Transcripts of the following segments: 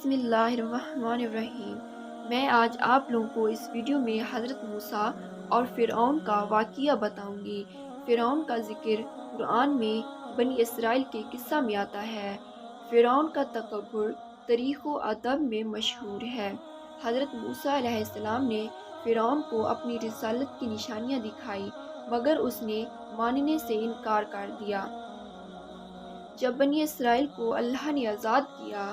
بسم اللہ الرحمن الرحیم۔ میں آج آپ لوگوں کو اس ویڈیو میں حضرت موسیٰ اور فرعون کا واقعہ بتاؤں گی۔ فرعون کا ذکر قرآن میں بنی اسرائیل کے قصہ میں آتا ہے۔ فرعون کا تکبر تاریخ و ادب میں مشہور ہے۔ حضرت موسیٰ علیہ السلام نے فرعون کو اپنی رسالت کی نشانیاں دکھائی، مگر اس نے ماننے سے انکار کر دیا۔ جب بنی اسرائیل کو اللہ نے آزاد کیا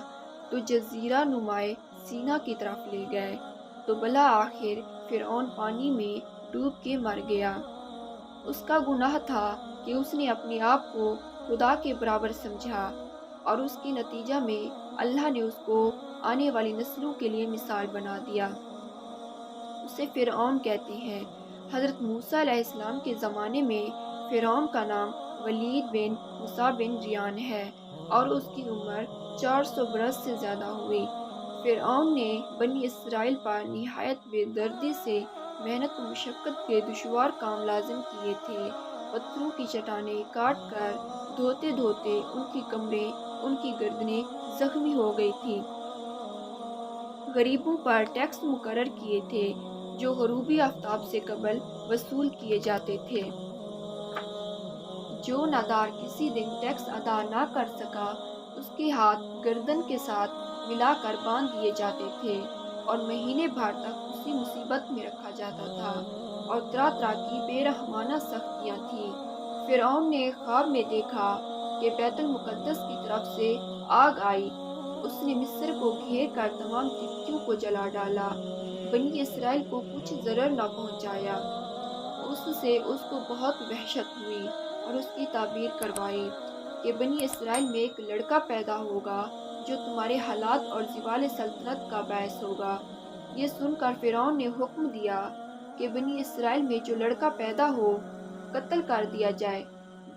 تو جزیرہ نمائے سینا کی طرف لے گئے، تو بالآخر فرعون پانی میں ڈوب کے مر گیا۔ اس کا گناہ تھا کہ اس نے اپنے آپ کو خدا کے برابر سمجھا، اور اس کے نتیجہ میں اللہ نے اس کو آنے والی نسلوں کے لیے مثال بنا دیا۔ اسے فرعون کہتے ہیں۔ حضرت موسیٰ علیہ السلام کے زمانے میں فرعون کا نام ولید بن موسیٰ بن ریان ہے، اور اس کی عمر 400 برس سے زیادہ ہوئی۔ فرعون نے بنی اسرائیل پر نہایت بے دردی سے محنت و مشقت کے دشوار کام لازم کیے تھے۔ پتھروں کی چٹانیں کاٹ کر دھوتے دھوتے ان کی کمریں، ان کی گردنیں زخمی ہو گئی تھیں۔ غریبوں پر ٹیکس مقرر کیے تھے جو غروبی آفتاب سے قبل وصول کیے جاتے تھے۔ جو نادار کسی دن ٹیکس ادا نہ کر سکا، اس کے ہاتھ گردن کے ساتھ ملا کر باندھ دیے جاتے تھے، اور مہینے بھر تک اسی مصیبت میں رکھا جاتا تھا، اور طرح طرح کی بے رحمانہ سختیاں تھیں۔ فرعون نے خواب میں دیکھا کہ بیت المقدس کی طرف سے آگ آئی۔ اس نے مصر کو گھیر کر تمام تبتیوں کو جلا ڈالا، بنی اسرائیل کو کچھ ضرر نہ پہنچایا۔ اس سے اس کو بہت وحشت ہوئی، اور اس کی تعبیر کروائی کہ بنی اسرائیل میں ایک لڑکا پیدا ہوگا جو تمہارے ہلاک اور زوال سلطنت کا باعث ہوگا۔ یہ سن کر فرعون نے حکم دیا کہ بنی اسرائیل میں جو لڑکا پیدا ہو قتل کر دیا جائے۔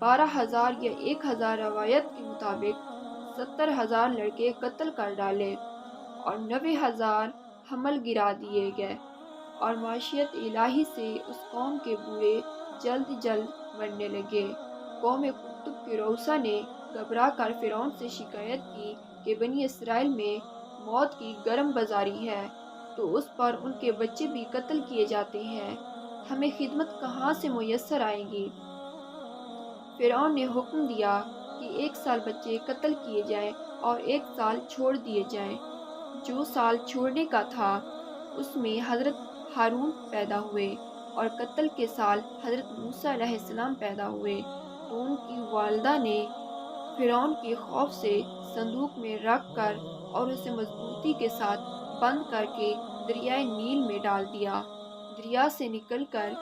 12,000 یا 1,000 روایت کے مطابق 70,000 لڑکے قتل کر ڈالے، اور 90,000 حمل گرا دیے گئے، اور معصیت الہی سے اس قوم کے بوڑھے جلد جلد مرنے لگے۔ قوم قطب کے رؤسا نے گھبرا کر فرعون سے شکایت کی کہ بنی اسرائیل میں موت کی گرم بازاری ہے، تو اس پر ان کے بچے بھی قتل کیے جاتے ہیں، ہمیں خدمت کہاں سے میسر آئے گی؟ فرعون نے حکم دیا کہ 1 سال بچے قتل کیے جائیں اور 1 سال چھوڑ دیے جائیں۔ جو سال چھوڑنے کا تھا اس میں حضرت ہارون پیدا ہوئے، اور قتل کے سال حضرت موسیٰ علیہ السلام پیدا ہوئے۔ تو ان کی والدہ نے فرعون کے خوف سے صندوق میں رکھ کر اور اسے مضبوطی کے ساتھ بند کر کے دریائے نیل میں ڈال دیا۔ دریا سے نکل کر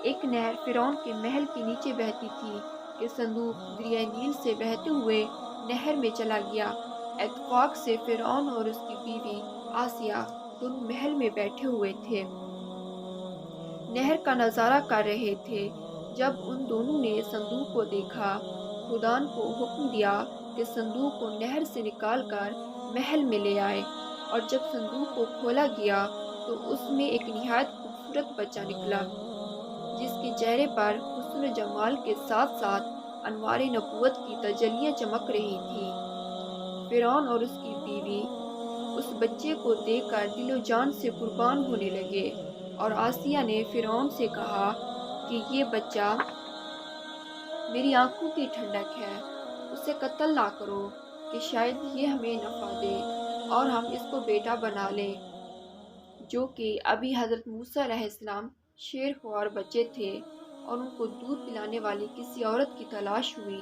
ایک نہر فرعون کے محل کے نیچے بہتی تھی کہ صندوق دریائے نیل سے بہتے ہوئے نہر میں چلا گیا۔ اتفاق سے فرعون اور اس کی بیوی آسیہ دونوں محل میں بیٹھے ہوئے تھے، نہر کا نظارہ کر رہے تھے۔ جب ان دونوں نے صندوق کو دیکھا، خدا کو حکم دیا کہ صندوق کو نہر سے نکال کر محل میں لے آئے، اور جب صندوق کو کھولا گیا تو اس میں ایک نہایت خوبصورت بچہ نکلا، جس کے چہرے پر حسن و جمال کے ساتھ ساتھ انوار نبوت کی تجلیاں چمک رہی تھیں۔ فرعون اور اس کی بیوی اس بچے کو دیکھ کر دل و جان سے قربان ہونے لگے، اور آسیہ نے فرعون سے کہا کہ یہ بچہ میری آنکھوں کی ٹھنڈک ہے، اسے قتل نہ کرو کہ شاید یہ ہمیں نفع دے اور ہم اس کو بیٹا بنا لیں۔ جو کہ ابھی حضرت موسیٰ علیہ السلام شیر خوار بچے تھے، اور ان کو دودھ پلانے والی کسی عورت کی تلاش ہوئی،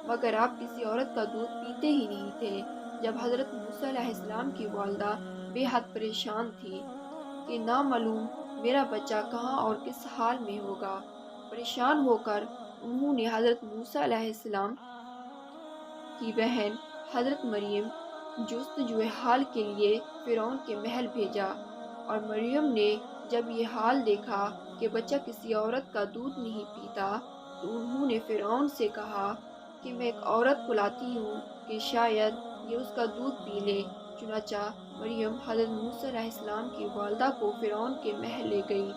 مگر آپ کسی عورت کا دودھ پیتے ہی نہیں تھے۔ جب حضرت موسیٰ علیہ السلام کی والدہ بے حد پریشان تھی کہ نامعلوم میرا بچہ کہاں اور کس حال میں ہوگا، پریشان ہو کر انہوں نے حضرت موسیٰ علیہ السلام کی بہن حضرت مریم جستجوئے حال کے لیے فرعون کے محل بھیجا، اور مریم نے جب یہ حال دیکھا کہ بچہ کسی عورت کا دودھ نہیں پیتا، تو انہوں نے فرعون سے کہا کہ میں ایک عورت کو لاتی ہوں کہ شاید یہ اس کا دودھ پی لے۔ چنانچہ مریم حضرت موسیٰ علیہ السلام کی والدہ کو فرعون کے محل لے گئی،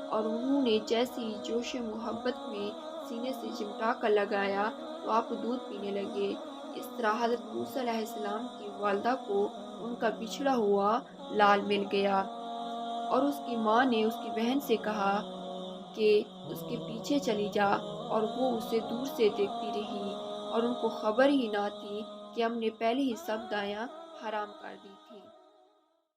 اور انہوں نے جیسے ہی جوش محبت میں سینے سے چمٹا کر لگایا تو آپ دودھ پینے لگے۔ اس طرح حضرت موسیٰ علیہ السلام کی والدہ کو ان کا بچھڑا ہوا لال مل گیا، اور اس کی ماں نے اس کی بہن سے کہا کہ اس کے پیچھے چلی جا، اور وہ اسے دور سے دیکھتی رہی، اور ان کو خبر ہی نہ تھی کہ ہم نے پہلے ہی سب گایاں حرام کر دی تھی۔